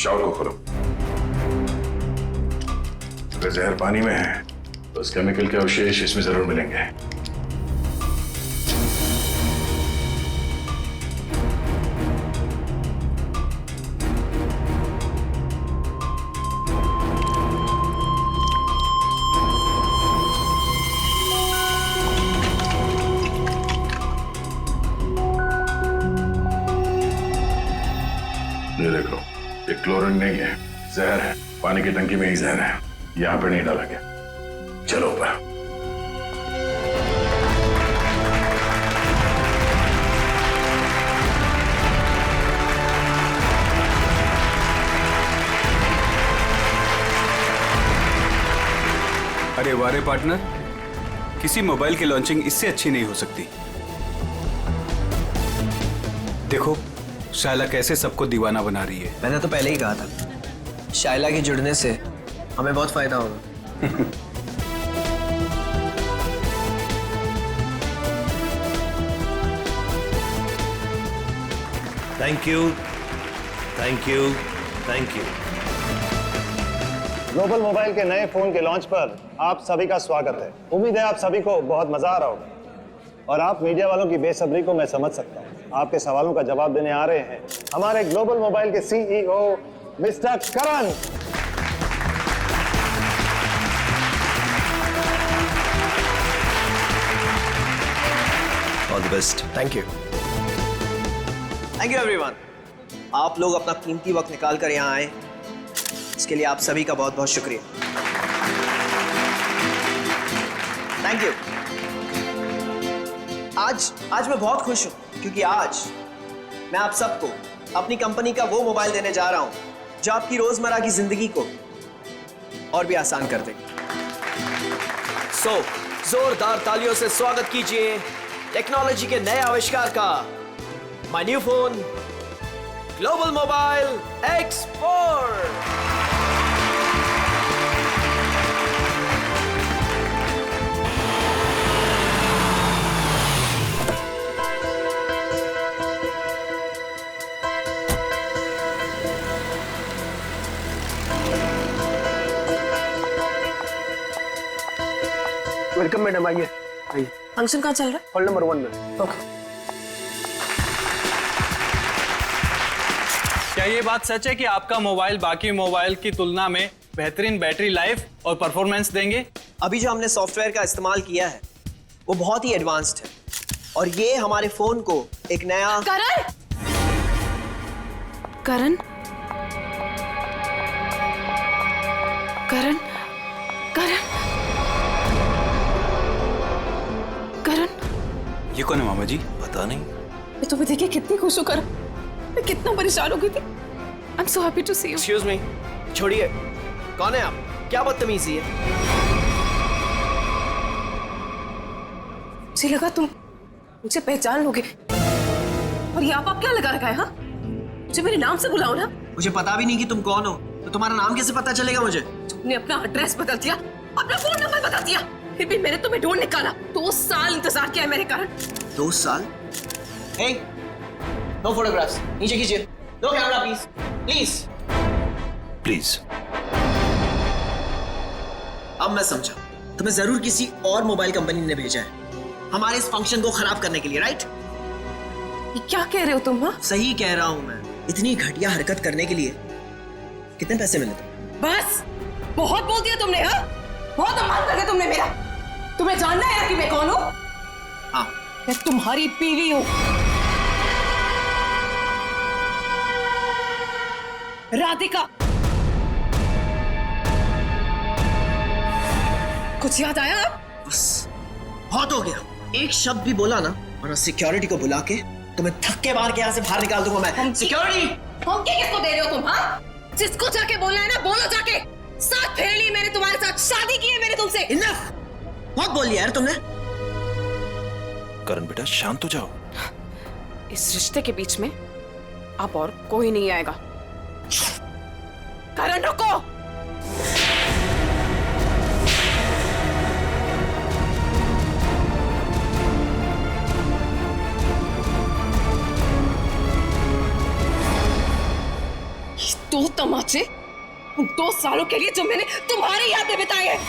Shower को खोलो। अगर जहर पानी में है तो उस केमिकल के अवशेष इसमें जरूर मिलेंगे। ये देखो, ये क्लोरीन नहीं है, जहर है। पानी की टंकी में ही जहर है, यहां पे नहीं डाला गया। चलो ऊपर। अरे वारे पार्टनर, किसी मोबाइल की लॉन्चिंग इससे अच्छी नहीं हो सकती। देखो शायला कैसे सबको दीवाना बना रही है। मैंने तो पहले ही कहा था, शायला के जुड़ने से हमें बहुत फायदा होगा। Thank you, thank you, thank you. Global mobile के नए फोन के लॉन्च पर आप सभी का स्वागत है। उम्मीद है आप सभी को बहुत मजा आ रहा होगा और आप मीडिया वालों की बेसब्री को मैं समझ सकता हूँ। आपके सवालों का जवाब देने आ रहे हैं हमारे ग्लोबल मोबाइल के CEO mister Karan. All the best. Thank you everyone. आप लोग अपना कीमती वक्त निकाल कर यहाँ आए, इसके लिए आप सभी का बहुत बहुत शुक्रिया। Thank you. आज मैं बहुत खुश हूं क्योंकि आज मैं आप सबको अपनी कंपनी का वो मोबाइल देने जा रहा हूं जो आपकी रोजमर्रा की जिंदगी को और भी आसान कर देगी। जोरदार तालियों से स्वागत कीजिए टेक्नोलॉजी के नए आविष्कार का, my new phone global mobile X4। Welcome madam, आइए आइए। फंक्शन कहाँ चल रहा है? हॉल नंबर 1 में। ओके। क्या ये बात सच है कि आपका मोबाइल बाकी मोबाइल की तुलना में बेहतरीन बैटरी लाइफ और परफॉर्मेंस देंगे? अभी जो हमने सॉफ्टवेयर का इस्तेमाल किया है वो बहुत ही एडवांस्ड है और ये हमारे फोन को एक नया करण! करण? करण? करण? करण? ये कौन है मामा जी? पता नहीं। मैं तुम्हें देखे कितनी खुश हूँ करण। मैं कितना परेशान हो गई थी। I'm so happy to see you. Excuse me, छोड़िए। कौन है आप? क्या बदतमीजी है? मुझे लगा तुम मुझे पहचान लोगे। और ये आप क्या लगा रखा है? हाँ, मुझे मेरे नाम से बुलाओ ना। मुझे पता भी नहीं कि तुम कौन हो, तो तुम्हारा नाम कैसे पता चलेगा मुझे? तुमने अपना एड्रेस बदल दिया, अपना फोन नंबर बदल दिया, फिर भी मैंने तुम्हें ढूंढ निकाला। 2 साल इंतजार किया है मेरे कारण। 2 साल? हे, नो फोटोग्राफ्स, नीचे खींचिए। No camera please, please. Please. अब मैं समझा, तुम्हें जरूर किसी और मोबाइल कंपनी ने भेजा है हमारे इस फंक्शन को खराब करने के लिए, राइट? ये क्या कह रहे हो तुम? हाँ, सही कह रहा हूं मैं। इतनी घटिया हरकत करने के लिए कितने पैसे मिले थे? बस बहुत बोल दिया तुमने। हाँ, बहुत अपमान कर दिया तुमने मेरा। तुम्हें जानना है ना कि मैं कौन हूँ? हाँ। मैं तुम्हारी बीवी हूँ, राधिका। कुछ याद आया अब? बस बहुत हो गया। एक शब्द भी बोला ना, वरना सिक्योरिटी को बुला के तुम्हें धक्के मार के यहाँ से बाहर निकाल दूंगा मैं। सिक्योरिटी! धमकी किसको दे रहे हो तुम? हाँ, जिसको जाके बोलना है ना बोलो जाके। साथ फेर ली मैंने तुम्हारे साथ, शादी की है मैंने तुमसे। इनफ! बहुत बोल लिया यार तुमने। करण बेटा शांत हो जाओ। इस रिश्ते के बीच में अब और कोई नहीं आएगा। करण रुको! दो तमाचे उन 2 सालों के लिए जो मैंने तुम्हारी याद में बिताए हैं।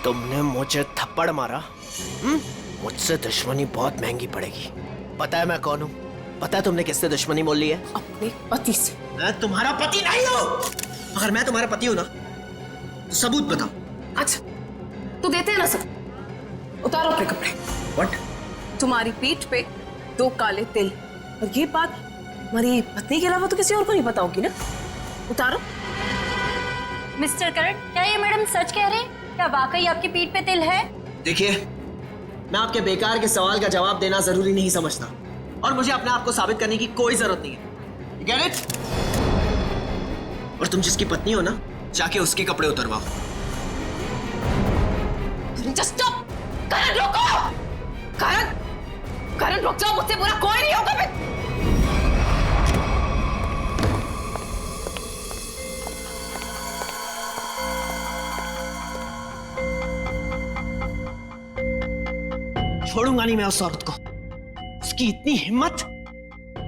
तुमने मुझे थप्पड़ मारा। मुझसे दुश्मनी बहुत महंगी पड़ेगी। पता है मैं कौन हूँ? पता है तुमने किससे दुश्मनी मोल ली है? अपने पति से। मैं तुम्हारा पति नहीं हूँ। अगर मैं तुम्हारा पति हूँ ना तो सबूत बताओ। अच्छा, तो देते हैं ना सब। उतारो अपने कपड़े। व्हाट? तुम्हारी पीठ पे 2 काले तिल, और ये बात हमारी पत्नी के अलावा तो किसी और को नहीं पता होगी ना। उतारो। मिस्टर करण, क्या ये मैडम सच कह रहे हैं? क्या वाकई आपकी पीठ पे तिल है? देखिए, मैं आपके बेकार के सवाल का जवाब देना जरूरी नहीं समझता, और मुझे अपने आप को साबित करने की कोई जरूरत नहीं है। You get it? और तुम जिसकी पत्नी हो ना, जाके उसके कपड़े उतरवाओ। Just stop! करण रोको! करण रुक जाओ, मुझसे बुरा कोई नहीं होगा। मैं छोड़ूंगा नहीं मैं उस औरत को। उसकी इतनी हिम्मत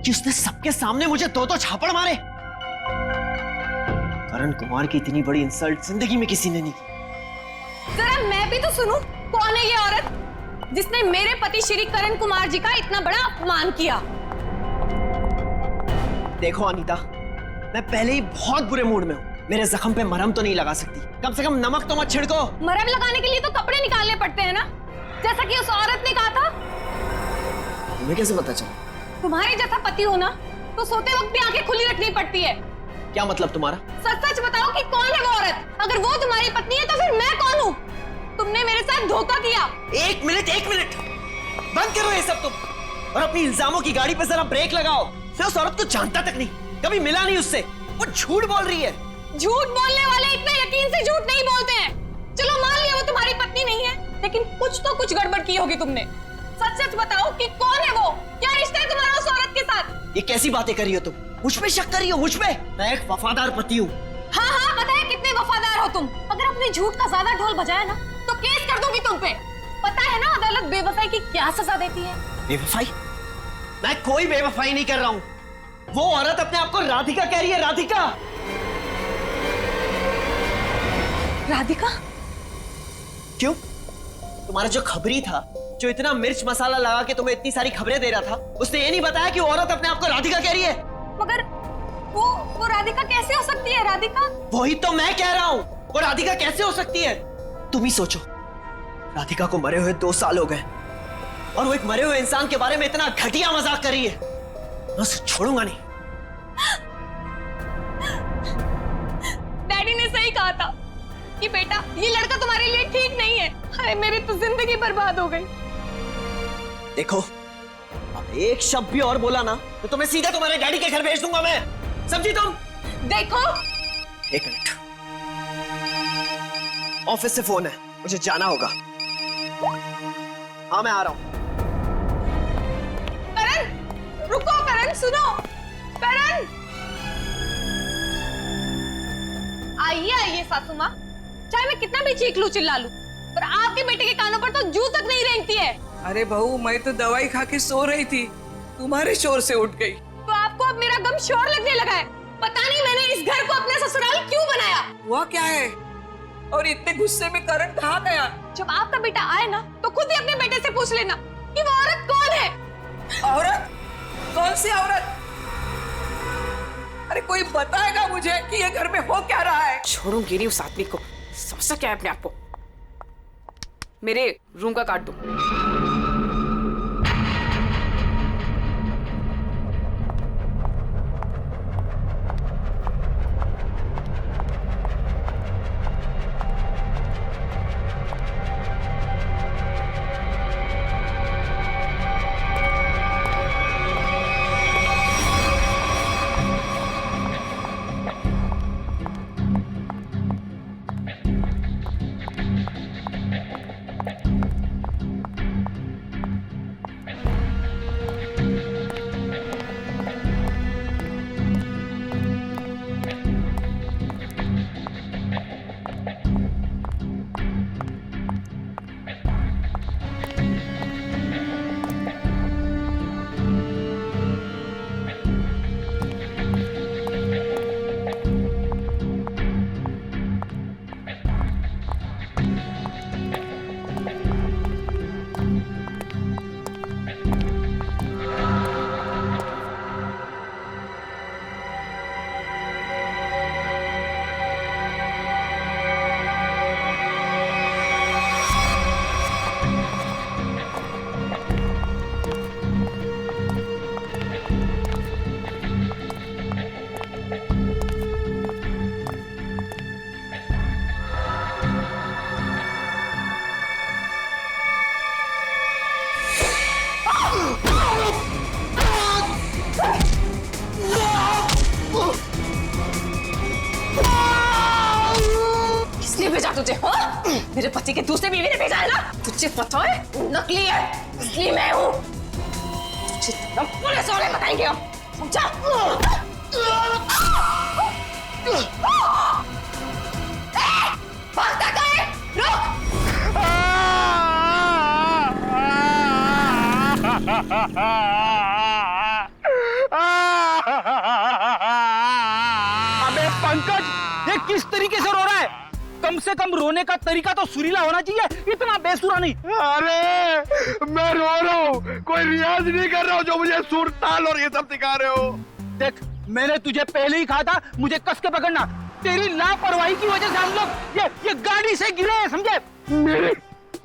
कि उसने सबके सामने मुझे 2 छापड़ मारे। करण कुमार की इतनी बड़ी इंसल्ट जिंदगी में किसी ने नहीं की। जरा मैं भी तो सुनूं, कौन है ये औरत जिसने मेरे पति श्री करण कुमार जी का इतना बड़ा अपमान किया? देखो अनीता, मैं पहले ही बहुत बुरे मूड में हूँ। मेरे जख्म पे मरहम तो नहीं लगा सकती, कम से कम नमक तो मत छिड़को। मरहम लगाने के लिए तो कपड़े निकालने पड़ते हैं ना, जैसा कि उस औरत ने कहा था। तुम्हें कैसे पता चला? तुम्हारे जैसा पति हो ना तो सोते वक्त भी आंखें खुली रखनी पड़ती है। क्या मतलब तुम्हारा? सच सच बताओ कि कौन है वो औरत? अगर वो तुम्हारी पत्नी है तो फिर मैं कौन हूँ? तुमने मेरे साथ धोखा किया। एक मिनट बंद करो ये सब तुम, और अपनी इल्जामों की गाड़ी पे जरा ब्रेक लगाओ। मैं उस औरत को जानता तक नहीं, कभी मिला नहीं उससे। वो झूठ बोल रही है। झूठ बोलने वाले इतने यकीन से झूठ नहीं बोलते हैं। चलो मान लिया वो तुम्हारी पत्नी नहीं है, लेकिन कुछ तो कुछ गड़बड़ की होगी तुमने। सच सच बताओ कि कौन है वो? क्या रिश्ता है तुम्हारा उस औरत के साथ? ये कैसी बातें कर रही हो तुम? मुझ पे शक कर रही हो? मुझ पे? मैं एक वफादार पति हूँ। हाँ, पता है कितने वफादार हो तुम। अगर अपने झूठ का ज्यादा ढोल बजाया ना तो केस कर दूंगी तुम पे। पता है ना अदालत बेवफाई की क्या सजा देती है? बेवफाई? मैं कोई बेवफाई नहीं कर रहा हूँ। वो औरत अपने आप को राधिका कह रही है। राधिका? राधिका? क्यों? तुम्हारा जो खबरी था, जो इतना मिर्च मसाला लगा के तुम्हें इतनी सारी खबरें दे रहा था, उसने ये नहीं बताया कि वो औरत अपने आप को राधिका कह रही है। मगर वो राधिका कैसे हो सकती है? राधिका? वही तो मैं कह रहा हूँ, वो राधिका कैसे हो सकती है? तुम ही सोचो, राधिका को मरे हुए 2 साल हो गए, और वो एक मरे हुए इंसान के बारे में इतना घटिया मजाक कर रही है। मैं उसे छोड़ूंगा नहीं। डैडी ने सही कहा था कि बेटा ये लड़का तुम्हारे लिए ठीक नहीं है। हाय, मेरी तो जिंदगी बर्बाद हो गई। देखो, अब एक शब्द भी और बोला ना तो तुम्हें सीधा तुम्हारे डैडी के घर भेज दूंगा मैं। समझी तुम? देखो, एक मिनट, ऑफिस से फोन है, मुझे जाना होगा। हाँ, मैं आ रहा हूं। करण, रुको। करण सुनो। करण, आइए सासू माँ। चाहे मैं कितना भी चीख लूं चिल्ला लूं, पर आपके बेटे के कानों पर तो जू तक नहीं रेंगती है। अरे बहू, मैं तो दवाई खा के सो रही थी, तुम्हारे शोर से उठ गई। तो आपको अब मेरा गम शोर लगने लगा है। पता नहीं मैंने इस घर को अपना ससुराल क्यों बनाया। हुआ क्या है? और इतने गुस्से में करण कहाँ गया? जब आपका बेटा आए ना तो खुद ही अपने बेटे से पूछ लेना कि वो औरत कौन है। औरत? कौन सी औरत? अरे कोई बताएगा मुझे कि ये घर में हो क्या रहा है? छोड़ूंगी नहीं उस आदमी को। समझता क्या है अपने आप को? मेरे रूम का काट दो। मेरे पति के दूसरे बीवी ने भेजा है ना? तुझे पता है नकली है, इसलिए मैं हूँ। तुझे पुलिस वाले बताएंगे अब, समझा? भागता कहाँ है? रुक! अबे पंकज, ये किस तरीके से रो रहा है? कम से कम रोने का तरीका तो सुरीला होना चाहिए, इतना बेसुरा नहीं। अरे मैं रो रहा हूँ, कोई रियाज नहीं कर रहा हूँ जो मुझे सुर ताल और ये सब सिखा रहे हो। देख, मैंने तुझे पहले ही कहा था मुझे कस के पकड़ना। तेरी लापरवाही की वजह से हम लोग ये गाड़ी से गिरे हैं, समझे?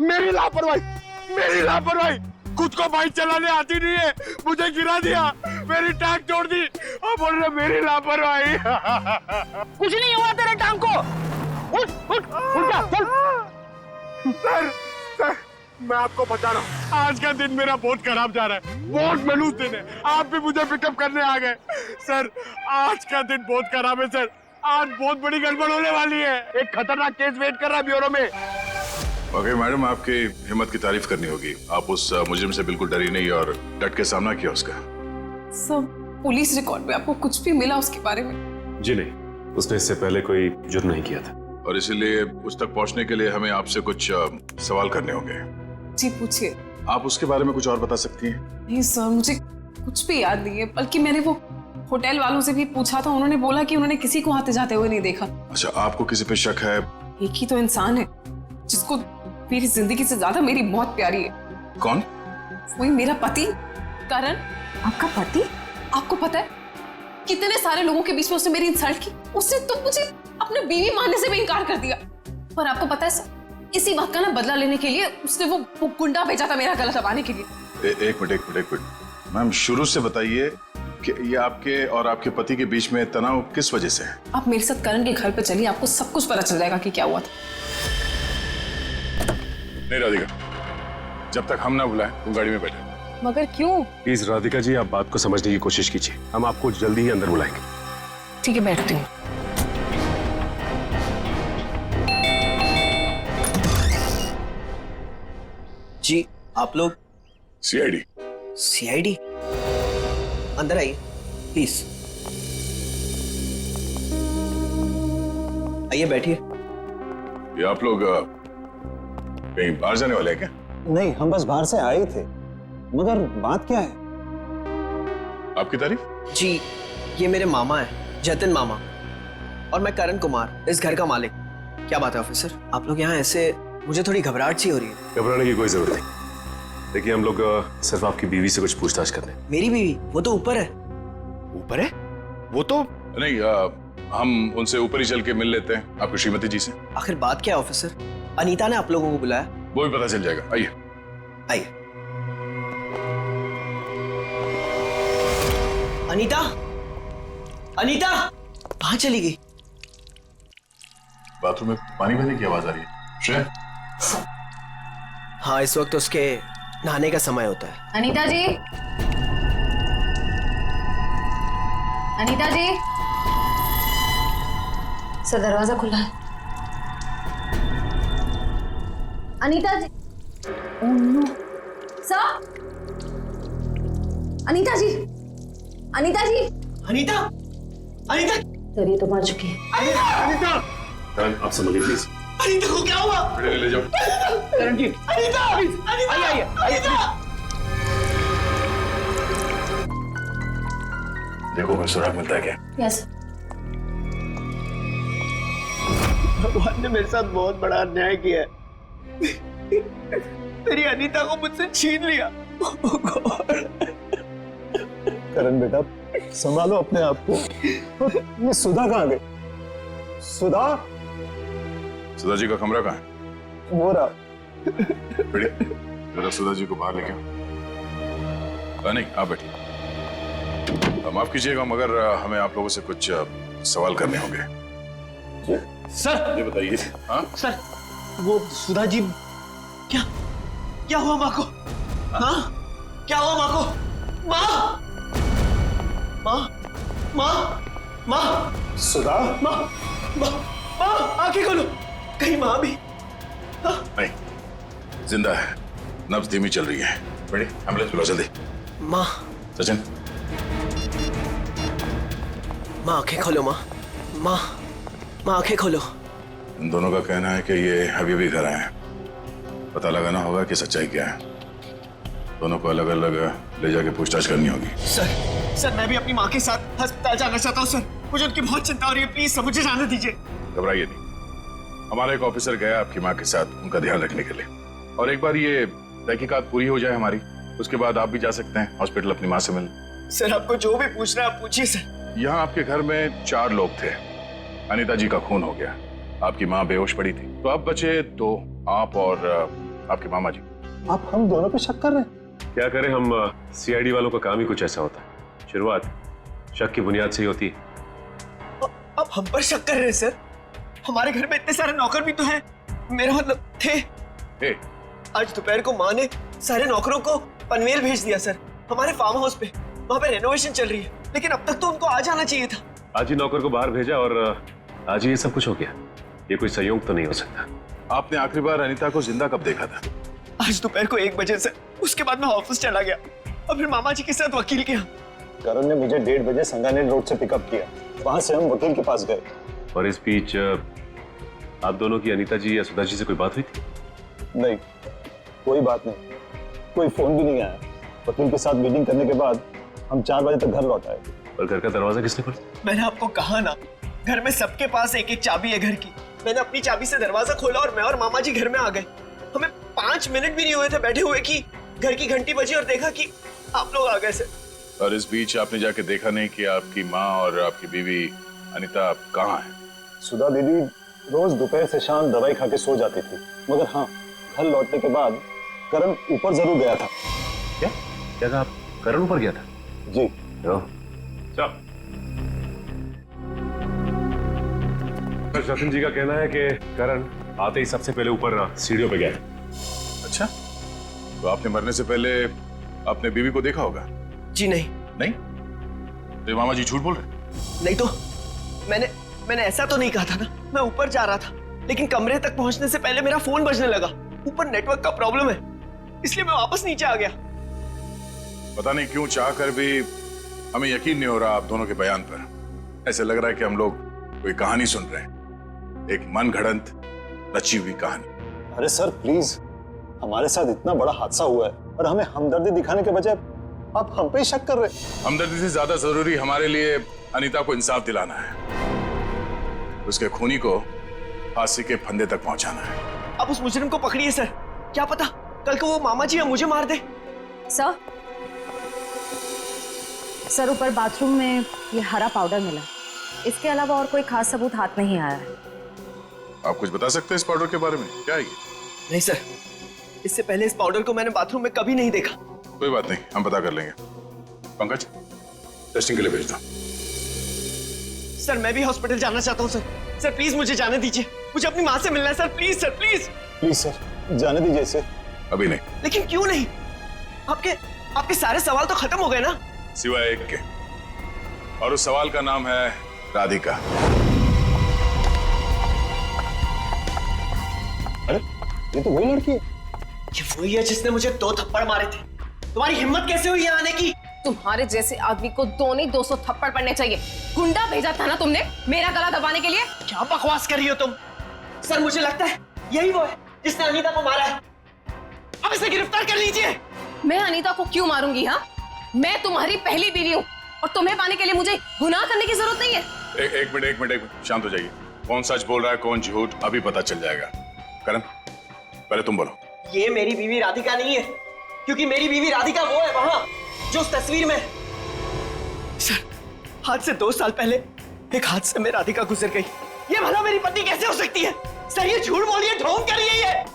मेरी लापरवाही खुद को बाइक चलाने आती नहीं है, मुझे गिरा दिया, मेरी टांग तोड़ दी और बोल रहे मेरी लापरवाही। कुछ नहीं हुआ तेरे टांग को। उठ जा, चल। सर, मैं आपको बता रहा हूँ, आज का दिन मेरा बहुत खराब जा रहा है, बहुत मनूस दिन है। आप भी मुझे पिकअप करने आ गए। सर, आज का दिन बहुत खराब है सर, आज बहुत बड़ी गड़बड़ होने वाली है। एक खतरनाक केस वेट कर रहा है ब्यूरो में। ओके मैडम, आपकी हिम्मत की तारीफ करनी होगी। आप उस मुजरिम से बिल्कुल डरी नहीं और डट के सामना किया उसका। सब पुलिस रिकॉर्ड में आपको कुछ भी मिला उसके बारे में? जी नहीं, उसने इससे पहले कोई जुर्म नहीं किया था। और इसीलिए उस तक पहुंचने के लिए हमें आपसे कुछ सवाल करने होंगे। जी पूछिए। आप उसके बारे में कुछ और बता सकती हैं? नहीं सर, मुझे कुछ भी याद नहीं है, बल्कि मैंने वो होटल वालों से भी पूछा था, उन्होंने बोला कि उन्होंने किसी को आते जाते हुए नहीं देखा। अच्छा, आपको किसी पे शक है? एक ही तो इंसान है जिसको मेरी जिंदगी से ज्यादा मेरी मौत प्यारी है। कौन? वही मेरा पति करण। आपका पति? आपको पता है कितने सारे लोगों के बीच में उसने मेरी इंसल्ट की, उसने तो मुझे अपने बीवी मानने से भी इनकार कर दिया। और आपको पता है सर, इसी बात का ना बदला लेने के लिए उसने वो गुंडा भेजा था मेरा गला दबाने के लिए। एक मिनट मैम, शुरू से बताइए कि ये आपके और आपके पति के बीच में तनाव किस वजह से है? आप मेरे साथ करण के घर पे चलिए, आपको सब कुछ पता चल जाएगा कि क्या हुआ था। नहीं राधिका, जब तक हम ना बुलाएं तुम गाड़ी में बैठे। मगर क्यों? प्लीज राधिका जी, आप बात को समझने की कोशिश कीजिए, हम आपको जल्दी ही अंदर बुलाएंगे। ठीक है, बैठती हूँ। जी, आप लोग? सीआईडी। अंदर आइए प्लीज। आइए बैठिए। ये आप लोग कहीं बाहर जाने वाले हैं क्या? नहीं, हम बस बाहर से आए थे, मगर बात क्या है? आपकी तारीफ? जी, ये मेरे मामा है, जतिन मामा, और मैं करण कुमार, इस घर का मालिक। क्या बात है ऑफिसर, आप लोग यहाँ ऐसे? मुझे थोड़ी घबराहट सी हो रही है। घबराने की कोई जरूरत नहीं। देखिए, हम लोग सिर्फ आपकी बीवी से कुछ पूछताछ करते हैं। मेरी बीवी? वो तो ऊपर है। ऊपर है? वो तो नहीं, हम उनसे ऊपर ही चल के मिल लेते हैं, आपकी श्रीमती जी से। आखिर बात क्या है ऑफिसर? अनीता ने आप लोगों को बुलाया। वो भी पता चल जाएगा, आइए। आइए। अनीता, अनीता कहाँ चली गई? बाथरूम में पानी बहने की आवाज आ रही है। श्रेया? हाँ, इस वक्त उसके नहाने का समय होता है। अनीता जी, अनीता जी। सर, दरवाजा खुला है। Anita ji. Oh no. Sir, Anita ji, Anita ji. Anita, Anita. Sir, ये तो मर चुकी है। अनीता, आप समझिए प्लीज। अनीता को क्या हुआ? ले जाओ। करण जी, अनीता, अनीता, आइए, अनीता। देखो मैं सुराग मिलता है क्या? यस। भगवान ने मेरे साथ बहुत बड़ा अन्याय किया है। मेरी अनीता को मुझसे छीन लिया। करण बेटा, संभालो अपने आप को। ये सुधा कहाँ गई? सुधा? सुधा जी का कमरा कहाँ है? वो रहा। बढ़िया, जरा सुधा जी को बाहर लेके आओ। नहीं, आप बैठिए। माफ कीजिएगा, मगर हमें आप लोगों से कुछ सवाल करने होंगे। सर, ये बताइए। हाँ सर, वो सुधा जी। क्या हुआ माँ को? हाँ, क्या हुआ माँ को? माँ, माँ, माँ, माँ। सुधा? माँ, माँ, माँ, आंखें खोलो। कहीं माँ भी नहीं, जिंदा है, नब्ज धीमी चल रही है। रेडी? एम्बुलेंस बुलाओ जल्दी। माँ, सचिन, माँ आंखें खोलो। माँ माँ माँ आंखें खोलो। इन दोनों का कहना है कि ये अभी भी घर आए हैं। पता लगाना होगा कि सच्चाई क्या है। दोनों को अलग अलग ले जाके पूछताछ करनी होगी। सर मैं भी अपनी माँ के साथ अस्पताल जाना चाहता हूँ सर। मुझे उनकी बहुत चिंता हो रही है, प्लीज सर मुझे जाने दीजिए। घबराइए नहीं, हमारा एक ऑफिसर गया आपकी माँ के साथ उनका ध्यान रखने के लिए। और एक बार ये तहकीकात पूरी हो जाए हमारी, उसके बाद आप भी जा सकते हैं हॉस्पिटल अपनी माँ से मिलने। सर आपको जो भी पूछना है आप पूछिए सर। यहाँ आपके घर में 4 लोग थे। अनीता जी का खून हो गया, आपकी माँ बेहोश पड़ी थी, तो अब बचे 2, आप और आपके मामा जी। आप हम दोनों पे शक कर रहे हैं? क्या करें, हम सीआईडी वालों का काम ही कुछ ऐसा होता है। शुरुआत शक की बुनियाद से ही होती है। अब हम पर शक कर रहे हैं सर? हमारे घर में इतने सारे नौकर भी तो हैं। मेरा मतलब थे। आज दोपहर को माँ ने सारे नौकरों को पनवेल भेज दिया सर, हमारे फार्म हाउस पे। वहाँ पे रेनोवेशन चल रही है, लेकिन अब तक तो उनको आ जाना चाहिए था। आज ही नौकर को बाहर भेजा और आज ही ये सब कुछ हो गया। ये कोई संयोग तो नहीं हो सकता। आपने आखिरी बार अनीता को जिंदा कब देखा था? आज दोपहर को 1 बजे से। उसके बाद मैं ऑफिस चला गया और फिर मामा जी के साथ वकील के यहाँ। करण ने मुझे 1:30 बजे संगानेर रोड से पिकअप किया, वहां से हम वकील के पास गए। और इस बीच आप दोनों की अनीता जी या सुधा जी से कोई बात हुई थी? नहीं, कोई बात नहीं, कोई फोन भी नहीं आया। वकील के साथ मीटिंग करने के बाद हम 4 बजे तक घर लौट आए। और घर का दरवाजा किसने खोला? मैंने आपको कहा ना, घर में सबके पास एक एक चाबी है घर की। मैंने अपनी चाबी से दरवाजा खोला और मैं और मामा जी घर में आ गए। हमें 5 मिनट भी नहीं हुए थे बैठे हुए कि घर की घंटी बजी और देखा कि आप लोग आ गए सर। और इस बीच आपने जाके देखा नहीं कि आपकी माँ और आपकी बीवी अनीता कहाँ है? सुधा दीदी रोज दोपहर से शाम दवाई खा के सो जाती थी, मगर हाँ, घर लौटने के बाद करण ऊपर जरूर गया था। क्या कहा आप? करण ऊपर गया था? जी। चल, सचिन जी का कहना है कि करण आते ही सबसे पहले ऊपर सीढ़ियों पे गया। अच्छा, तो आपने मरने से पहले अपने बीवी को देखा होगा? जी नहीं। नहीं? तो मामा जी झूठ बोल रहे? नहीं तो मैंने ऐसा तो नहीं कहा था ना। मैं ऊपर जा रहा था, लेकिन कमरे तक पहुंचने से पहले मेरा फोन बजने लगा। ऊपर नेटवर्क का प्रॉब्लम है, इसलिए मैं वापस नीचे आ गया। पता नहीं क्यों चाहकर भी हमें यकीन नहीं हो रहा आप दोनों के बयान पर। ऐसे लग रहा है कि हम लोग कोई कहानी सुन रहे हैं, एक मन घड़ंत रची हुई कहानी। अरे सर प्लीज, हमारे साथ इतना बड़ा हादसा हुआ है और हमें हमदर्दी दिखाने के बजाय आप हम पे ही शक कर रहे हैं। हमदर्दी से ज्यादा जरूरी हमारे लिए अनीता को इंसाफ दिलाना है, उसके खूनी को फांसी के फंदे तक पहुंचाना है। अब उस मुजरिम को पकड़िए सर, क्या पता कल को वो मामा जी या मुझे मार दे। सर ऊपर बाथरूम में ये हरा पाउडर मिला, इसके अलावा और कोई खास सबूत हाथ में ही आया है। आप कुछ बता सकते हैं इस पाउडर के बारे में? क्या है ये? नहीं सर, इससे पहले इस पाउडर को मैंने बाथरूम में कभी नहीं देखा। कोई बात नहीं, हम पता कर लेंगे। पंकज, टेस्टिंग के लिए भेज दो। सर मैं भी हॉस्पिटल जाना चाहता हूँ सर। सर प्लीज मुझे जाने दीजिए, मुझे अपनी माँ से मिलना है sir. Please sir, please please sir, जाने दीजिए इसे। अभी नहीं। लेकिन क्यों नहीं? आपके सारे सवाल तो खत्म हो गए ना, सिवाय एक के, और उस सवाल का नाम है राधिका। अरे ये तो वही लड़की है। ये वही है जिसने मुझे 2 थप्पड़ मारे थे। तुम्हारी हिम्मत कैसे हुई यहाँ आने की? तुम्हारे जैसे आदमी को 2 नहीं 200 थप्पड़ पड़ने चाहिए। गुंडा भेजा था ना तुमने मेरा गला दबाने के लिए। क्या बकवास कर रही हो तुम? सर मुझे लगता है यही वो है जिसने अनीता को मारा है। अब इसे गिरफ्तार कर लीजिए। मैं अनीता को क्यों मारूंगी? हाँ, मैं तुम्हारी पहली बीवी हूँ और तुम्हें पाने के लिए मुझे गुनाह करने की जरूरत नहीं है। एक मिनट, शांत हो जाइए। कौन सच बोल रहा है कौन झूठ अभी पता चल जाएगा। करण, पहले तुम बोलो। ये मेरी बीवी राधिका नहीं है, क्योंकि मेरी बीवी राधिका वो है वहां जो उस तस्वीर में। सर आज से 2 साल पहले एक हादसे में राधिका गुजर गई। ये भला मेरी पत्नी कैसे हो सकती है? सर ये झूठ बोलिए, ढोंग कर रही है ये।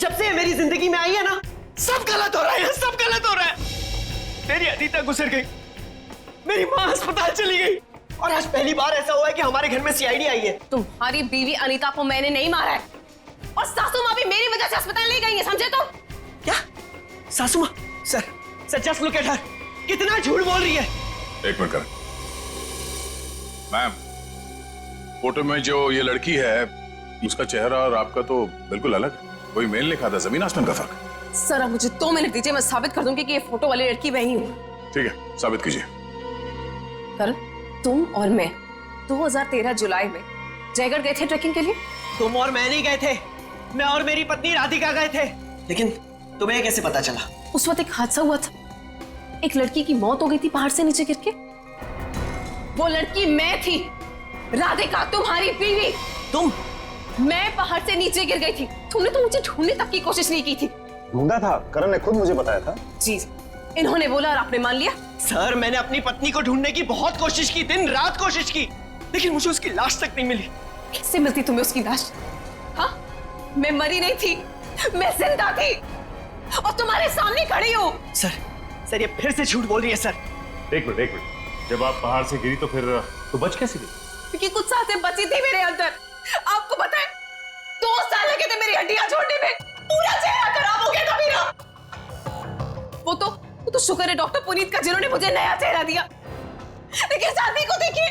जब से मेरी जिंदगी में आई है ना, सब गलत हो रहा है, सब गलत हो रहा है। मेरी अनीता गुजर गई, मेरी माँ अस्पताल चली गई, और आज पहली बार ऐसा हुआ है कि हमारे घर में सीआईडी आई है। तुम्हारी बीवी अनीता को मैंने नहीं मारा है, और सासू माँ भी मेरी वजह से अस्पताल ले गई है, समझे? तो क्या सासू माँ? Sir just look at her, कितना झूठ बोल रही है। एक मिनट कर। मैम, फोटो में जो ये लड़की है उसका चेहरा और आपका तो बिल्कुल अलग है। कोई मेल नहीं खाता, जमीन आसमान का फर्क। सर अब मुझे 2 मिनट दीजिए, मैं साबित कर दूंगी कि ये फोटो वाली लड़की वही हूँ। ठीक है, साबित कीजिए। करण, तुम और मैं 2013 जुलाई में जयगढ़ गए थे ट्रैकिंग के लिए। तुम और मैं नहीं गए थे, मैं और मेरी पत्नी राधिका गए थे। लेकिन तुम्हें कैसे पता चला? उस वक्त एक हादसा हुआ था, एक लड़की की मौत हो गई थी पहाड़ से नीचे गिर के। वो लड़की मैं थी, राधिका तुम्हारी बीवी। तुम? मैं पहाड़ से नीचे गिर गई थी, तुमने तो मुझे ढूंढने तक की कोशिश नहीं की थी। ढूंढा था, करण ने खुद मुझे बताया था। जी, इन्होंने बोला और आपने मान लिया। सर, मैंने अपनी पत्नी को ढूंढने की बहुत कोशिश की, दिन रात कोशिश की, लेकिन मुझे उसकी लाश तक नहीं मिली। कैसे मिलती तुम्हें उसकी लाश? हाँ, मैं मरी नहीं थी, मैं जिंदा थी और तुम्हारे सामने खड़ी हूँ। सर ये फिर से झूठ बोल रही है सर। एक मिनट, जब आप पहाड़ से गिरी तो फिर तो बच कैसे गई? क्योंकि कुछ सांसें बची थी मेरे अंदर। आपको पता है 2 साल लगे थे मेरी हड्डियां छोड़ने में, पूरा चेहरा खराब हो गया था मेरा। वो तो शुक्र है डॉक्टर पुनीत का, जिन्होंने मुझे नया चेहरा दिया। लेकिन शादी को देखिए,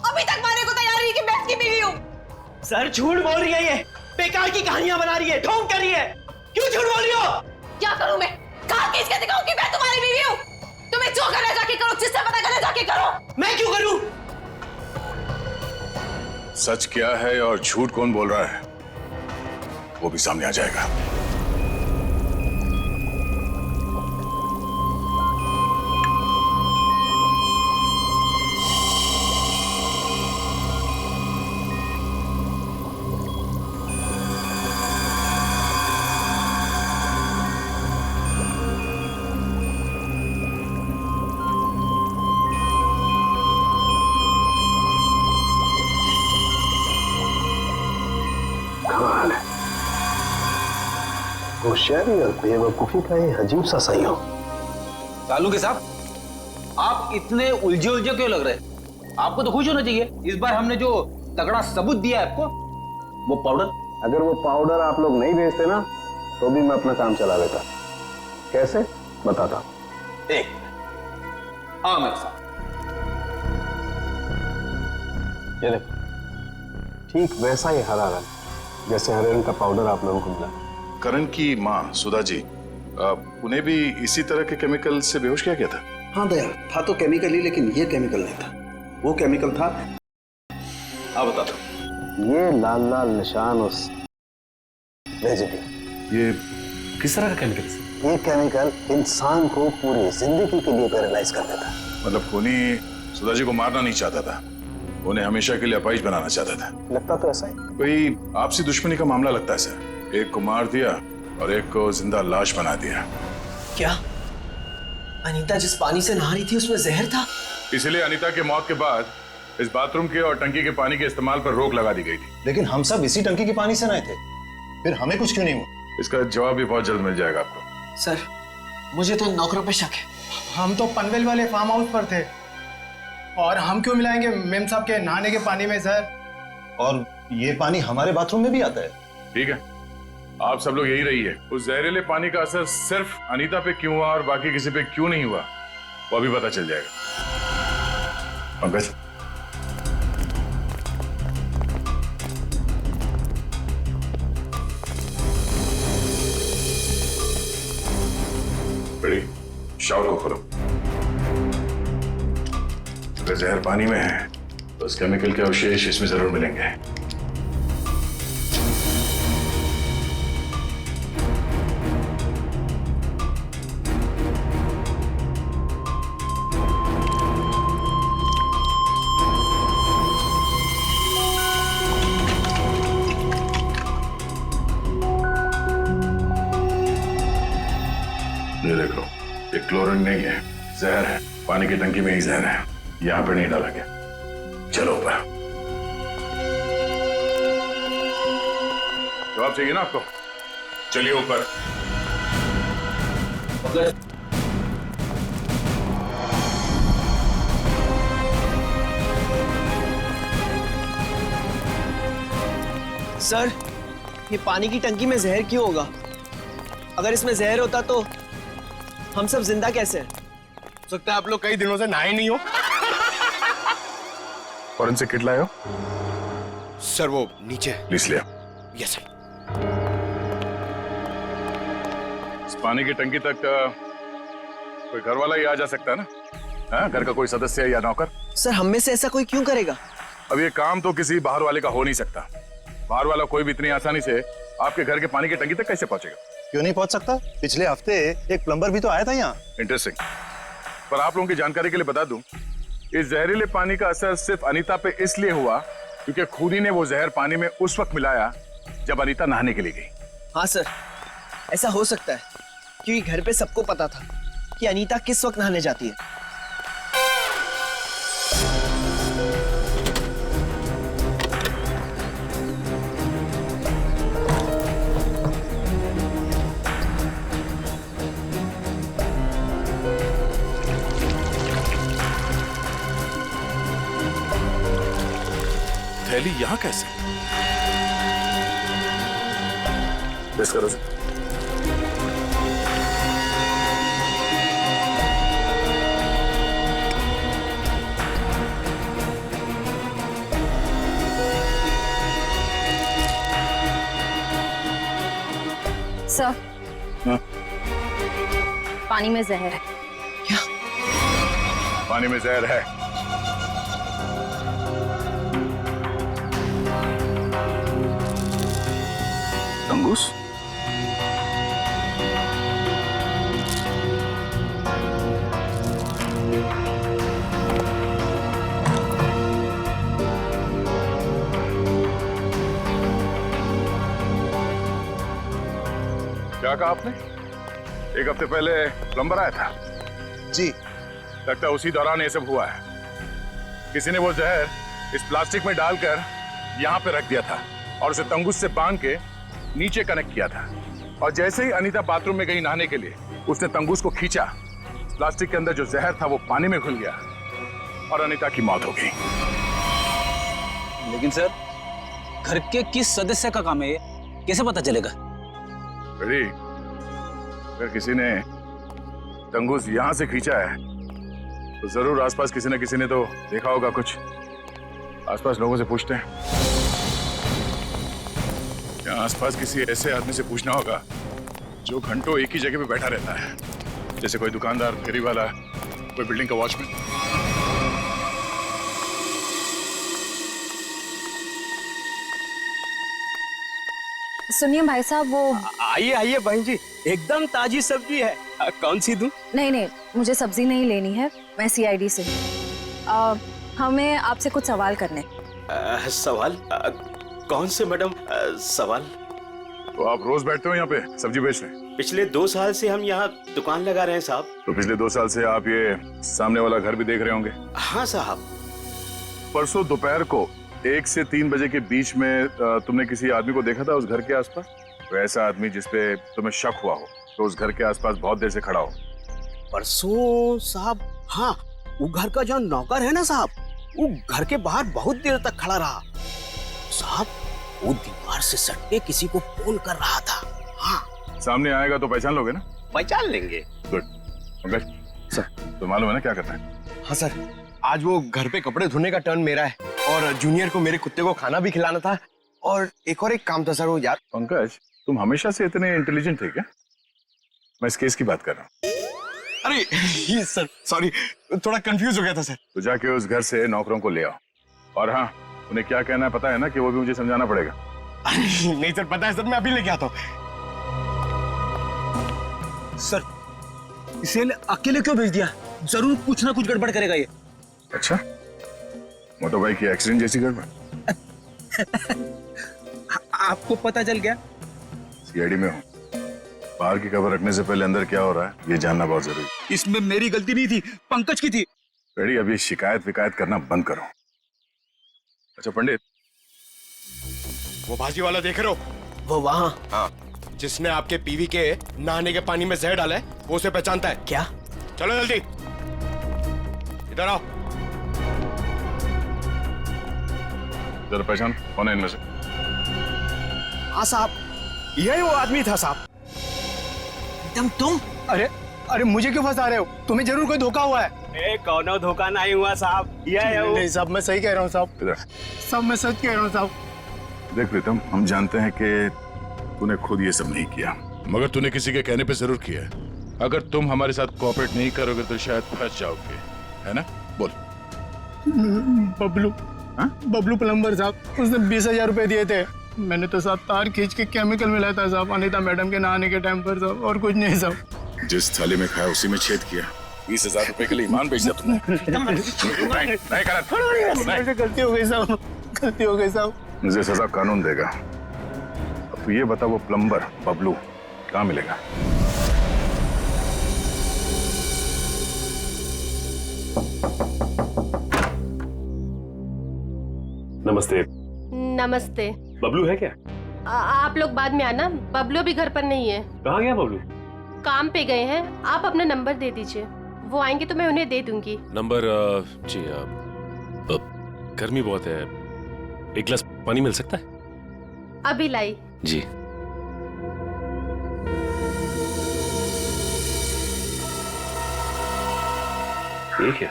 अभी तक मारने को तैयार नहीं कि मैं इसकी बीवी हूँ। सर झूठ बोल रही है, ये बेकार की कहानियां बना रही है, ढोंग कर रही है। क्यों झूठ बोल रही हो? क्या करूं मैं? कहां खींच के दिखाऊं कि मैं तुम्हारी बीवी हूं? तुम्हें जो करना जाके करो, जिससे पता करना जाके करो। मैं क्यों करूं? सच क्या है और झूठ कौन बोल रहा है, वो भी सामने आ जाएगा। होशियारी और बेवकूफी का ये अजीब सा संयोग। कालू के साहब, आप इतने उलझे क्यों लग रहे हैं? आपको तो खुश होना चाहिए, इस बार हमने जो तगड़ा सबूत दिया है आपको, वो पाउडर। अगर वो पाउडर आप लोग नहीं भेजते ना, तो भी मैं अपना काम चला लेता। कैसे बताता? एक हाँ मेरे साथ। ये देखो, ठीक वैसा ही हरा रंग जैसे हरे रंग का पाउडर आप लोगों को मिला। करण की माँ सुधा जी, उन्हें भी इसी तरह के केमिकल से बेहोश किया गया था? हाँ दया, था तो केमिकल ही, लेकिन ये केमिकल नहीं था। वो केमिकल था, आप बता दो। ये लाल लाल निशान उस वेजिटेबल। ये किस तरह का केमिकल है? ये केमिकल इंसान को पूरी जिंदगी के लिए पैरालाइज कर देता। मतलब कोनी सुधा जी को मारना नहीं चाहता था, उन्हें हमेशा के लिए अपाहिज बनाना चाहता था। लगता तो ऐसा ही। कोई आपसी दुश्मनी का मामला लगता है सर। एक को मार दिया और एक को जिंदा लाश बना दिया। क्या अनीता जिस पानी से नहा रही थी उसमें जहर था? इसलिए अनीता के मौत के बाद इस बाथरूम के और टंकी के पानी के इस्तेमाल पर रोक लगा दी गई थी। लेकिन हम सब इसी टंकी के पानी से नहाए थे, फिर हमें कुछ क्यों नहीं हुआ? इसका जवाब भी बहुत जल्द मिल जाएगा आपको। सर मुझे तो नौकरों पे शक है। हम तो पनवेल वाले फार्म हाउस पर थे, और हम क्यों मिलाएंगे मेम साहब के नहाने के पानी में सर? और ये पानी हमारे बाथरूम में भी आता है। ठीक है, आप सब लोग यही रहिए। उस जहरीले पानी का असर सिर्फ अनीता पे क्यों हुआ और बाकी किसी पे क्यों नहीं हुआ, वो अभी पता चल जाएगा। पंकज, बड़ी शावर को खोलो। अगर जहर पानी में है तो उस केमिकल के अवशेष इसमें जरूर मिलेंगे। ये देखो, ये क्लोरीन नहीं है, जहर है। पानी की टंकी में ही जहर है, यहां पर नहीं डाला गया। चलो ऊपर। जवाब चाहिए ना आपको? चलिए ऊपर। सर ये पानी की टंकी में जहर क्यों होगा? अगर इसमें जहर होता तो हम सब जिंदा कैसे? हो सकता है आप लोग कई दिनों से नहाए नहीं हो। फॉरेंसिक किट लाए हो? सर वो नीचे। प्लीज लिया। Yes sir. इस पानी की टंकी तक कोई घर वाला ही आ जा सकता है ना? हाँ, घर का कोई सदस्य या नौकर? सर हम में से ऐसा कोई क्यों करेगा? अब ये काम तो किसी बाहर वाले का हो नहीं सकता। बाहर वाला कोई भी इतनी आसानी से आपके घर के पानी की टंकी तक कैसे पहुंचेगा? क्यों नहीं पहुंच सकता? पिछले हफ्ते एक प्लम्बर भी तो आया था यहाँ। इंटरेस्टिंग। पर आप लोगों की जानकारी के लिए बता दूं, इस जहरीले पानी का असर सिर्फ अनीता पे इसलिए हुआ क्योंकि खुदी ने वो जहर पानी में उस वक्त मिलाया जब अनीता नहाने के लिए गई। हाँ सर, ऐसा हो सकता है क्योंकि घर पे सबको पता था कि अनीता किस वक्त नहाने जाती है। थैली यहाँ कैसे? प्रेस करो सर। सर, हाँ? पानी में जहर है। क्या? पानी में जहर है? तंगूस? क्या कहा आपने? एक हफ्ते पहले प्लम्बर आया था? जी। लगता है उसी दौरान ये सब हुआ है। किसी ने वो जहर इस प्लास्टिक में डालकर यहाँ पे रख दिया था और उसे तंगूस से बांध के नीचे कनेक्ट किया था। और जैसे ही अनीता बाथरूम में गई नहाने के लिए, उसने तंगूस को खींचा। प्लास्टिक के अंदर जो जहर था वो पानी में घुल गया और अनीता की मौत हो गई। लेकिन सर, घर के किस सदस्य का काम है ये? कैसे पता चलेगा? बेटी, अगर किसी ने तंगूस यहां से खींचा है तो जरूर आसपास किसी न किसी ने तो देखा होगा कुछ। आसपास लोगों से पूछते हैं। क्या आसपास किसी ऐसे आदमी से पूछना होगा जो घंटों एक ही जगह पे बैठा रहता है, जैसे कोई दुकानदार, फेरी वाला, कोई बिल्डिंग का वॉचमैन। सुनिए भाई साहब, वो आइए आइए बहन जी, एकदम ताजी सब्जी है। कौन सी दूं? नहीं, मुझे सब्जी नहीं लेनी है, मैं सीआईडी से हूँ। हमें आपसे कुछ सवाल करने। सवाल? कौन से मैडम सवाल? तो आप रोज बैठते हो यहाँ पे सब्जी बेचने? पिछले 2 साल से हम यहाँ दुकान लगा रहे हैं साहब। तो पिछले 2 साल से आप ये सामने वाला घर भी देख रहे होंगे? हाँ साहब। परसों दोपहर को 1 से 3 बजे के बीच में तुमने किसी आदमी को देखा था उस घर के आसपास? तो ऐसा आदमी जिसपे तुम्हें शक हुआ हो, तो उस घर के आसपास बहुत देर से खड़ा हो। परसों साहब, हाँ, वो घर का जो नौकर है ना साहब, वो घर के बाहर बहुत देर तक खड़ा रहा साहब। वो दीवार से सट के किसी को फोन कर रहा था। हाँ। सामने आएगा तो पहचान लोगे ना? पहचान लेंगे। गुड। पंकज सर, तो मालूम है ना क्या करना है? हाँ सर, आज वो घर पे कपड़े धोने का टर्न मेरा है और जूनियर को मेरे कुत्ते को खाना भी खिलाना था और एक काम था सर वो यार। पंकज, तुम हमेशा से इतने इंटेलिजेंट थे क्या? मैं इस केस की बात कर रहा हूँ। अरे ये सर सॉरी, थोड़ा कंफ्यूज हो गया था सर। तो जाके उस घर से नौकरों को ले आओ। और हाँ, उन्हें क्या कहना है पता है ना, कि वो भी मुझे समझाना पड़ेगा। नहीं सर, पता है सर, मैं अभी लेके आता हूँ। सर, इसे अकेले क्यों भेज दिया? जरूर कुछ ना कुछ गड़बड़ करेगा ये। अच्छा, मोटो भाई की एक्सीडेंट जैसी गड़बड़? आपको पता चल गया? सीआईडी में हूँ, बाहर की खबर रखने से पहले अंदर क्या हो रहा है ये जानना बहुत जरूरी है। इसमें मेरी गलती नहीं थी, पंकज की थी। बेटी, अब ये शिकायत विकायत करना बंद करो। अच्छा पंडित, वो भाजी वाला देख रहे हो? वो वहाँ? हाँ, जिसने आपके पीवी के नहाने के पानी में जहर डाला है, वो उसे पहचानता है क्या? चलो जल्दी इधर आओ। जरा पहचान, कौन है इनमें से? हाँ साहब, यही वो आदमी था साहब। तुम? अरे मुझे क्यों फंसा रहे हो? तुम्हें जरूर कोई धोखा हुआ है। कौन धोखा नहीं हुआ साहब, यह है वो। नहीं साहब, मैं सही कह रहा हूँ साहब, सब मैं सच कह रहा हूँ साहब। देख प्रीतम, हम जानते हैं कि तूने खुद ये सब नहीं किया, मगर तूने किसी के कहने पे जरूर किया है। अगर तुम हमारे साथ कोऑपरेट नहीं करोगे तो शायद फंस जाओगे, है ना? बोल। बबलू, बबलू प्लम्बर साहब, उसने 20,000 रुपए दिए थे। मैंने तो साहब तार खींच के केमिकल मिलाया था साहब, अनीता मैडम के नहाने के टाइम पर साहब, और कुछ नहीं साहब। जिस थाली में खाया उसी में छेद किया। 20,000 रुपए के लिए ईमान बेच दिया तुमने। गलती हो गई साहब, गलती हो गई साहब। मुझे सजा कानून देगा। अब तू ये बता, वो प्लम्बर बबलू कहाँ मिलेगा? नमस्ते। नमस्ते। बबलू है क्या? आप लोग बाद में आना, बबलू भी घर पर नहीं है। कहाँ गया बबलू? काम पे गए हैं। आप अपना नंबर दे दीजिए, वो आएंगे तो मैं उन्हें दे दूंगी। नंबर जी गर्मी बहुत है, एक गिलास पानी मिल सकता है? अभी लाई। जी। ये क्या?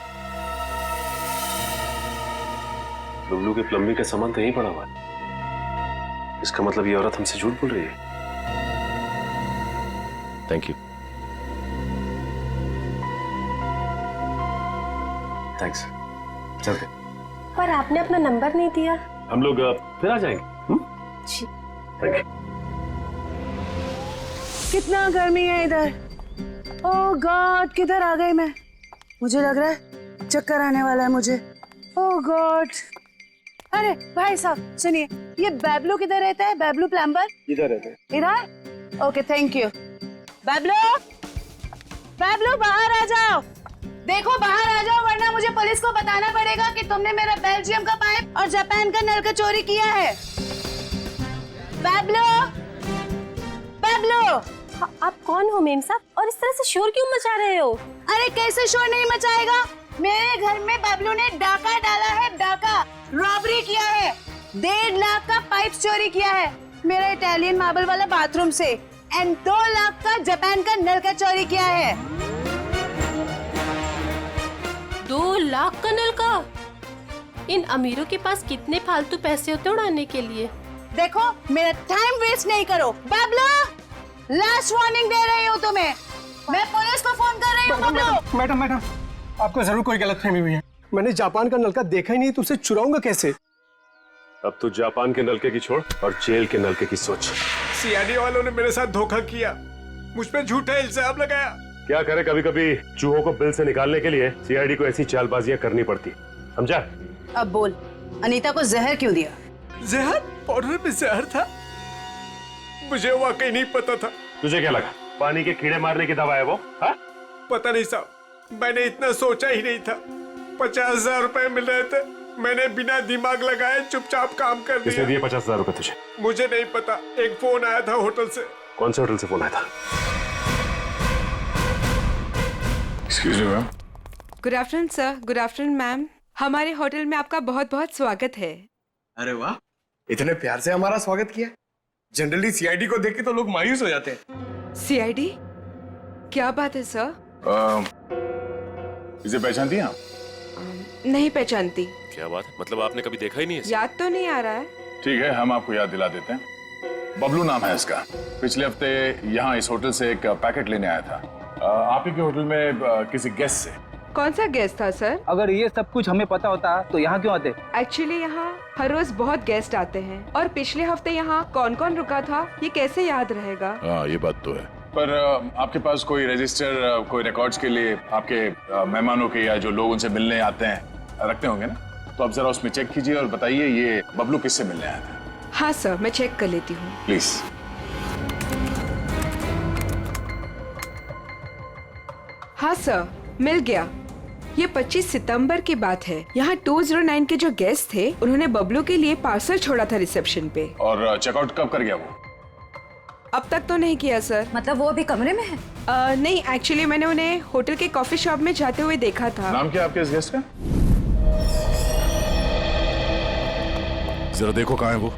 बबलू के प्लम्बिंग का सामान तो यहीं पड़ा हुआ है। इसका मतलब ये औरत हमसे झूठ बोल रही है। Thank you. थैंक्स। चलते। पर आपने अपना नंबर नहीं दिया। हम लोग फिर आ जाएंगे। जी। Thank you. कितना गर्मी है इधर। ओह गॉड, किधर आ गई मैं? मुझे लग रहा है चक्कर आने वाला है मुझे। ओह गॉड। अरे भाई साहब सुनिए, ये बैबलू किधर रहता है? बैबलू प्लम्बर इधर रहते हैं। इधर? Okay thank you. Bablu, Bablu बाहर आ जाओ। देखो बाहर आ जाओ, वरना मुझे पुलिस को बताना पड़ेगा कि तुमने मेरा बेल्जियम का पाइप और जापान का नल का चोरी किया है। बैबलू, बैबलू। आप कौन हो मेम साहब, और इस तरह से शोर क्यों मचा रहे हो? अरे कैसे शोर नहीं मचाएगा? मेरे घर में बबलू ने डाका डाला है, डाका रॉबरी किया है। 1.5 लाख का पाइप चोरी किया है मेरा इटालियन मार्बल वाला बाथरूम से, एंड 2 लाख का जापान का नल का चोरी किया है। 2 लाख का नल का? इन अमीरों के पास कितने फालतू पैसे होते उड़ाने के लिए। देखो मेरा टाइम वेस्ट नहीं करो। बबलू, लास्ट वार्निंग दे रही हूँ तुम्हें, मैं पुलिस को फोन कर रही हूँ। बबलू। मैडम मैडम, आपको जरूर कोई गलतफहमी हुई है। मैंने जापान का नलका देखा ही नहीं, तो उसे चुराऊंगा कैसे? अब तो जापान के नलके की छोड़ और जेल के नलके की सोच। सीआईडी वालों ने मेरे साथ धोखा किया, मुझ पे झूठा इल्जाम लगाया। क्या करे, कभी कभी चूहों को बिल से निकालने के लिए सीआईडी को ऐसी चालबाजियां करनी पड़ती, समझा? अब बोल, अनीता को जहर क्यों दिया? जहर? पाउडर में जहर था? मुझे वाकई नहीं पता था। तुझे क्या लगा पानी के कीड़े मारने की दवा है वो? हा? पता नहीं साहब, मैंने इतना सोचा ही नहीं था। 50,000 रुपए मिल रहे थे, मैंने बिना दिमाग लगाए चुपचाप काम कर दिया। किसने दिए 50,000 रुपए तुझे? मुझे नहीं पता, एक फोन आया था होटल से। कौन से होटल से फोन आया था? Excuse me ma'am. Good afternoon sir. Good afternoon ma'am. हमारे होटल में आपका बहुत बहुत स्वागत है। अरे वाह, इतने प्यार से हमारा स्वागत किया। जनरली सीआईडी को देख के तो लोग मायूस हो जाते हैं। सीआईडी? क्या बात है सर? इसे पहचानती हैं आप? नहीं पहचानती। क्या बात है, मतलब आपने कभी देखा ही नहीं है? याद तो नहीं आ रहा है। ठीक है, हम आपको याद दिला देते हैं। बबलू नाम है इसका। पिछले हफ्ते यहाँ इस होटल से एक पैकेट लेने आया था आप ही के होटल में किसी गेस्ट से। कौन सा गेस्ट था सर? अगर ये सब कुछ हमें पता होता तो यहाँ क्यों आते? एक्चुअली यहाँ हर रोज बहुत गेस्ट आते हैं, और पिछले हफ्ते यहाँ कौन कौन रुका था ये कैसे याद रहेगा? हाँ ये बात तो है। पर आपके पास कोई रजिस्टर, कोई रिकॉर्ड्स के लिए आपके मेहमानों के या जो लोग उनसे मिलने आते हैं रखते होंगे ना? तो आप जरा उसमें चेक कीजिए और बताइए ये बबलू किससे मिलने आया था। हाँ सर, मैं चेक कर लेती हूँ। प्लीज। हाँ सर, मिल गया। ये 25 सितंबर की बात है। यहाँ 209 के जो गेस्ट थे उन्होंने बबलू के लिए पार्सल छोड़ा था रिसेप्शन पे। और चेकआउट कब कर गया वो? अब तक तो नहीं किया सर। मतलब वो अभी कमरे में है? नहीं, एक्चुअली मैंने उन्हें होटल के कॉफी शॉप में जाते हुए देखा था। नाम क्या आपके इस गेस्ट का? जरा देखो कहाँ है वो।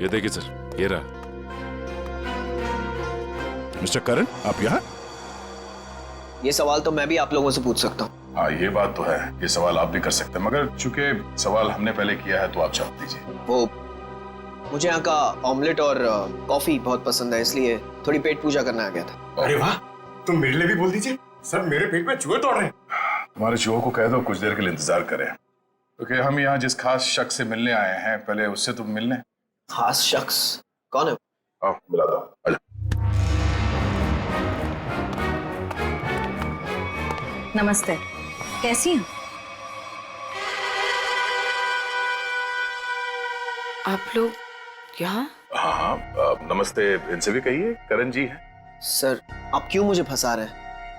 ये देखिए सर, ये रहा। मिस्टर करण, आप यहाँ? ये सवाल तो मैं भी आप लोगों से पूछ सकता हूँ। हाँ ये बात तो है, ये सवाल आप भी कर सकते हैं, मगर चूंकि सवाल हमने पहले किया है तो आप जवाब दीजिए। वो मुझे यहाँ का ऑमलेट और कॉफी बहुत पसंद है, इसलिए थोड़ी पेट पूजा करने आ गया था। अरे वाह, तुम मेरे लिए भी बोल दीजिए। सर मेरे पेट में चूहे दौड़ रहे हैं। तुम्हारे चूहों को कह दो कुछ देर के लिए इंतजार करें, क्योंकि हम यहाँ जिस खास शख्स से मिलने आए हैं, पहले उससे तुम मिलने। खास शख्स कौन है? आओ मिला दो। आजा। नमस्ते, कैसी हैं? आप लोग यहाँ? हाँ हाँ, नमस्ते इनसे भी कहिए, करण जी है। सर आप क्यों मुझे फंसा रहे हैं?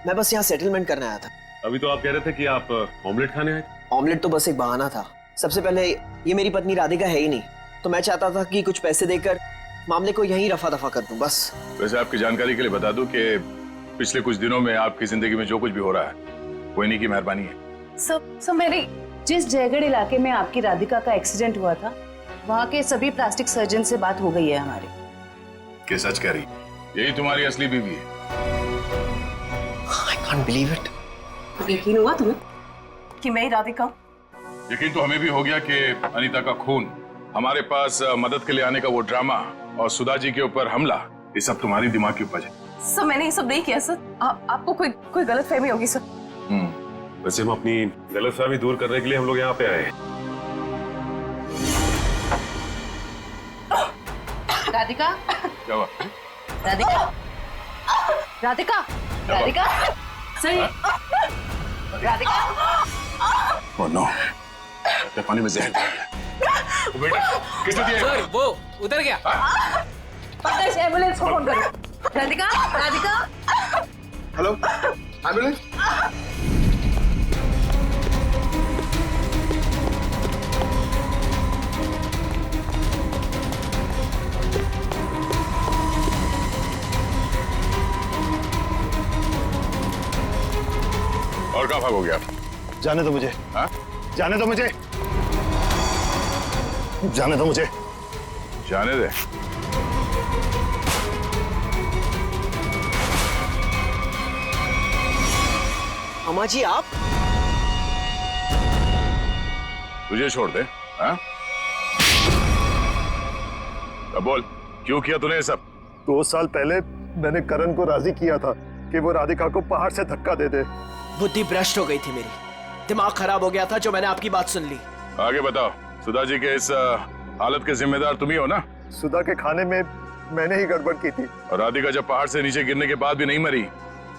मैं बस यहाँ सेटलमेंट करने आया था। अभी तो आप कह रहे थे कि आप ऑमलेट खाने आए थे। ऑमलेट तो बस एक बहाना था। सबसे पहले ये मेरी पत्नी राधिका है ही नहीं, तो मैं चाहता था कि कुछ पैसे देकर मामले को यहीं रफा दफा कर दूं बस। वैसे आपकी जानकारी के लिए बता दूं कि पिछले कुछ दिनों में आपकी जिंदगी में जो कुछ भी हो रहा है वो इन्हीं की मेहरबानी है। सब मेरी जिस जयगढ़ इलाके में आपकी राधिका का एक्सीडेंट हुआ था, वहाँ के सभी प्लास्टिक सर्जन से बात हो गई है हमारी। क्या सच कह रही? यही तुम्हारी असली बीवी है? I can't believe it. यकीन हुआ तुम्हें कि मैं ही राधिका? यकीन तो हमें भी हो गया कि अनीता का खून, हमारे पास मदद के लिए आने का वो ड्रामा और सुधा जी के ऊपर हमला, ये सब तुम्हारी दिमाग की उपज है। सर मैंने ये सब नहीं किया सर। आपको कोई गलतफहमी होगी सर। वैसे हम अपनी गलतफहमी दूर करने के लिए हम लोग यहाँ पे आए हैं। राधिका, क्या हुआ? राधिका, राधिका, राधिका, सही, राधिका। ओह नो, पानी में जहर दिया गया। वो बेटा किसने दिया? सर वो उधर गया। पकड़ एम्बुलेंस को फोन करो। राधिका, राधिका। Hello, ambulance. और कहाँ भाग हो गया? जाने दो मुझे। हाँ? जाने दो मुझे। जाने दो मुझे। जाने दे। अम्मा जी आप? तुझे छोड़ दे? हाँ? अब बोल, क्यों किया तूने ये सब? 2 साल पहले मैंने करण को राजी किया था कि वो राधिका को पहाड़ से धक्का दे दे। बुद्धि भ्रष्ट हो गई थी मेरी, दिमाग खराब हो गया था जो मैंने आपकी बात सुन ली। आगे बताओ, सुधा जी के इस हालत के जिम्मेदार तुम ही हो ना? सुधा के खाने में मैंने ही गड़बड़ की थी। और राधिका जब पहाड़ से नीचे गिरने के बाद भी नहीं मरी,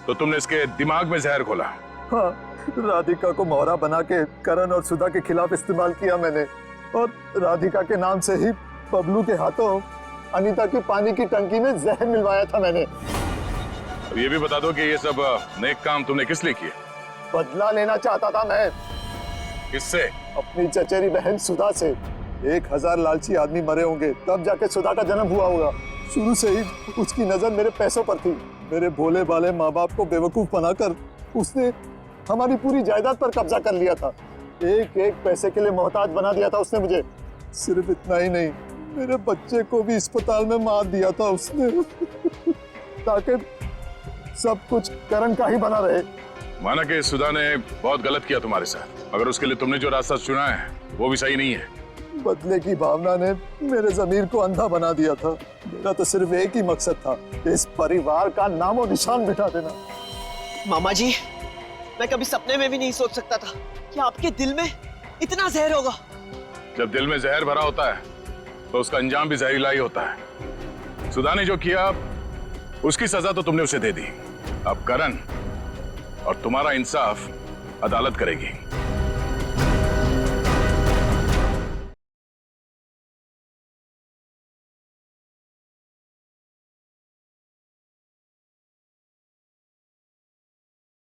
तो तुमने इसके दिमाग में जहर घोला। हाँ, राधिका को मोहरा बना के करण और सुधा के खिलाफ इस्तेमाल किया मैंने, और राधिका के नाम से ही बबलू के हाथों अनीता की पानी की टंकी में जहर मिलवाया था मैंने। अब ये भी बता दो कि ये सब नेक काम तुमने किस लिए किए? बदला लेना चाहता था मैं। किससे? अपनी चचेरी बहन सुधा से। 1000 लालची आदमी मरे होंगे तब जाके सुधा का जन्म हुआ होगा। शुरू से ही उसकी नजर मेरे पैसों पर थी। मेरे भोले भाले माँ बाप को बेवकूफ बनाकर उसने हमारी पूरी जायदाद पर कब्जा कर लिया था। एक एक पैसे के लिए मोहताज बना दिया था उसने मुझे। सिर्फ इतना ही नहीं, मेरे बच्चे को भी अस्पताल में मार दिया था उसने ताकि सब कुछ करण का ही बना रहे। माना कि सुधा ने बहुत गलत किया तुम्हारे साथ, मगर उसके लिए तुमने जो रास्ता चुना है वो भी सही नहीं है। बदले की भावना ने मेरे जमीर को अंधा बना दिया था। मेरा तो सिर्फ एक ही मकसद था, इस परिवार का नामो निशान मिटा देना। मामा जी, मैं कभी सपने में भी नहीं सोच सकता था कि आपके दिल में इतना जहर होगा। जब दिल में जहर भरा होता है तो उसका अंजाम भी जहरीला ही होता है। सुधा ने जो किया उसकी सजा तो तुमने उसे दे दी। अब करण और तुम्हारा इंसाफ अदालत करेगी।